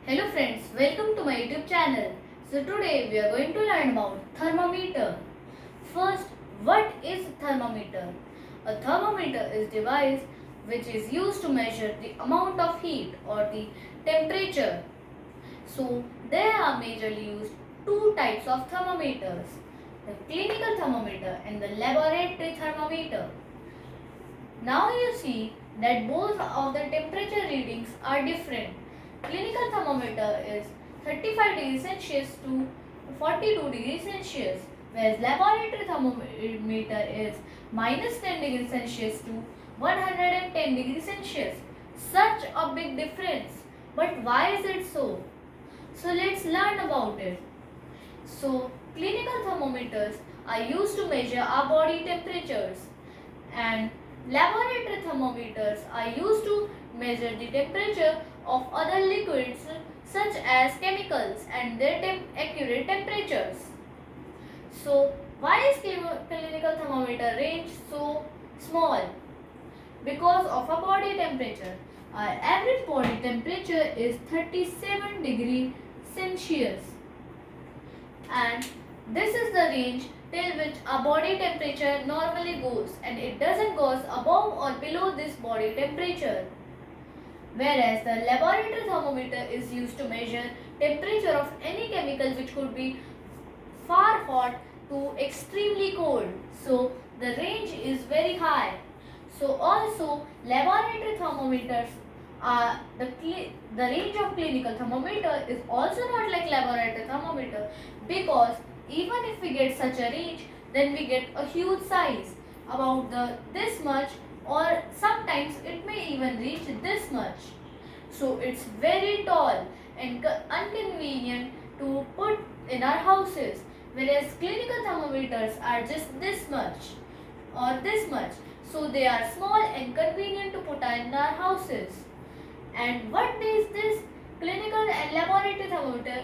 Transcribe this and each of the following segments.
Hello friends, welcome to my YouTube channel. So today we are going to learn about thermometer. First, what is thermometer? A thermometer is a device which is used to measure the amount of heat or the temperature. So there are majorly used two types of thermometers, the clinical thermometer and the laboratory thermometer. Now you see that both of the temperature readings are different. Clinical thermometer is 35 degrees Celsius to 42 degrees Celsius, whereas laboratory thermometer is minus 10 degrees Celsius to 110 degrees Celsius. Such a big difference. But why is it so? So let's learn about it. So clinical thermometers are used to measure our body temperatures, and laboratory thermometers are used to measure the temperature of other liquids such as chemicals and their accurate temperatures. So why is clinical thermometer range so small? Because of a body temperature. Our average body temperature is 37 degree Celsius, and this is the range till which our body temperature normally goes, and it doesn't goes above or below this body temperature. Whereas the laboratory thermometer is used to measure temperature of any chemical which could be far hot to extremely cold. So the range is very high. So also laboratory thermometers are the range of clinical thermometer is also not like laboratory thermometer, because even if we get such a range, then we get a huge size about this much, or sometimes it may even reach this much. So it's very tall and inconvenient to put in our houses, whereas clinical thermometers are just this much or this much. So they are small and convenient to put in our houses. And what is this clinical and laboratory thermometer?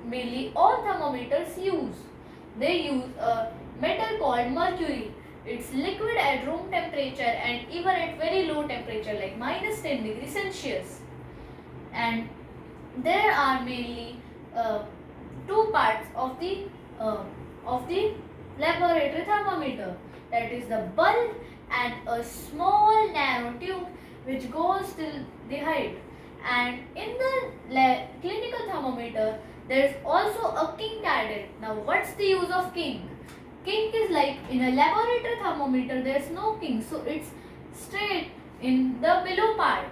Mainly all thermometers use. They use a metal called mercury. It's liquid at room temperature and even at very low temperature like minus 10 degrees Celsius. And there are mainly two parts of the laboratory thermometer, that is the bulb and a small narrow tube which goes till the height. And in the clinical thermometer there is also a kink added. Now what's the use of kink? Kink is like in a laboratory thermometer there is no kink, so it's straight in the below part,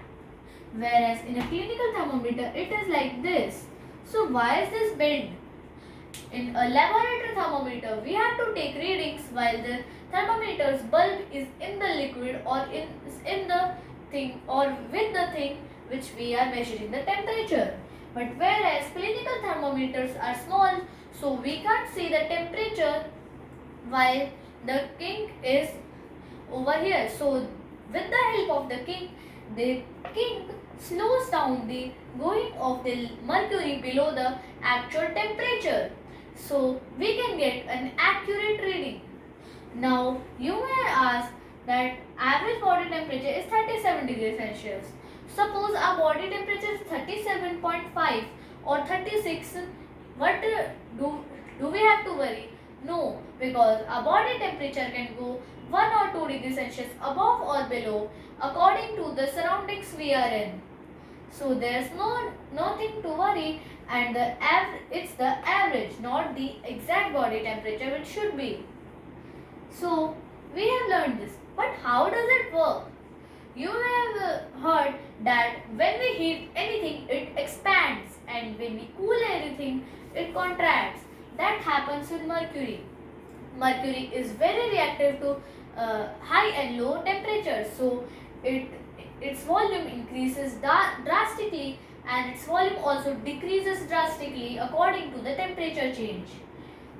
whereas in a clinical thermometer it is like this. So why is this bent? In a laboratory thermometer, we have to take readings while the thermometer's bulb is in the liquid or in the thing or with the thing which we are measuring the temperature. But whereas clinical thermometers are small, so we can't see the temperature while the kink is over here. So with the help of the kink slows down the going of the mercury below the actual temperature. So we can get an accurate reading. Now you may ask that average body temperature is 37 degrees Celsius. Suppose our body temperature is 37.5 or 36. What do we have to worry? No, because our body temperature can go 1 or 2 degrees Celsius above or below according to the surroundings we are in. So there's nothing to worry, and it's the average, not the exact body temperature which should be. So we have learned this, but how does it work? You have heard that when we heat anything it expands, and when we cool anything it contracts. That happens with mercury. Mercury is very reactive to high and low temperatures, so its volume increases drastically, and its volume also decreases drastically according to the temperature change.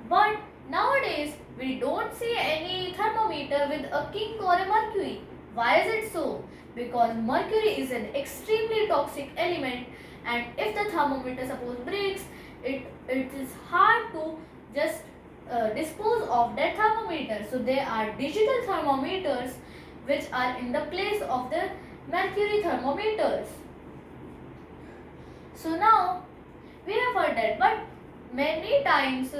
But nowadays we don't see any thermometer with a kink or a mercury. Why is it so? Because mercury is an extremely toxic element, and if the thermometer suppose breaks, it is hard to just dispose of that thermometer. So there are digital thermometers which are in the place of the mercury thermometers. So now We have heard that, but many times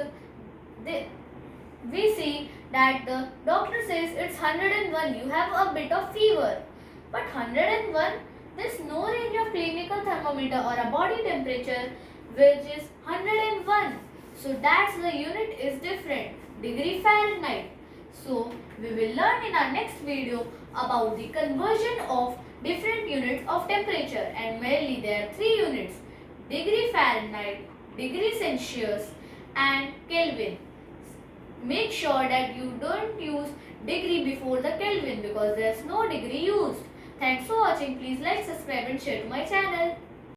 we see that the doctor says it's 101, you have a bit of fever. But 101, there's no range of clinical thermometer or a body temperature which is 101. So that's the unit is different, degree Fahrenheit. So we will learn in our next video about the conversion of different units of temperature, and mainly there are three units: degree Fahrenheit, degree Celsius and Kelvin. Make sure that you don't use degree before the Kelvin because there's no degree used. Thanks for watching. Please like, subscribe and share to my channel.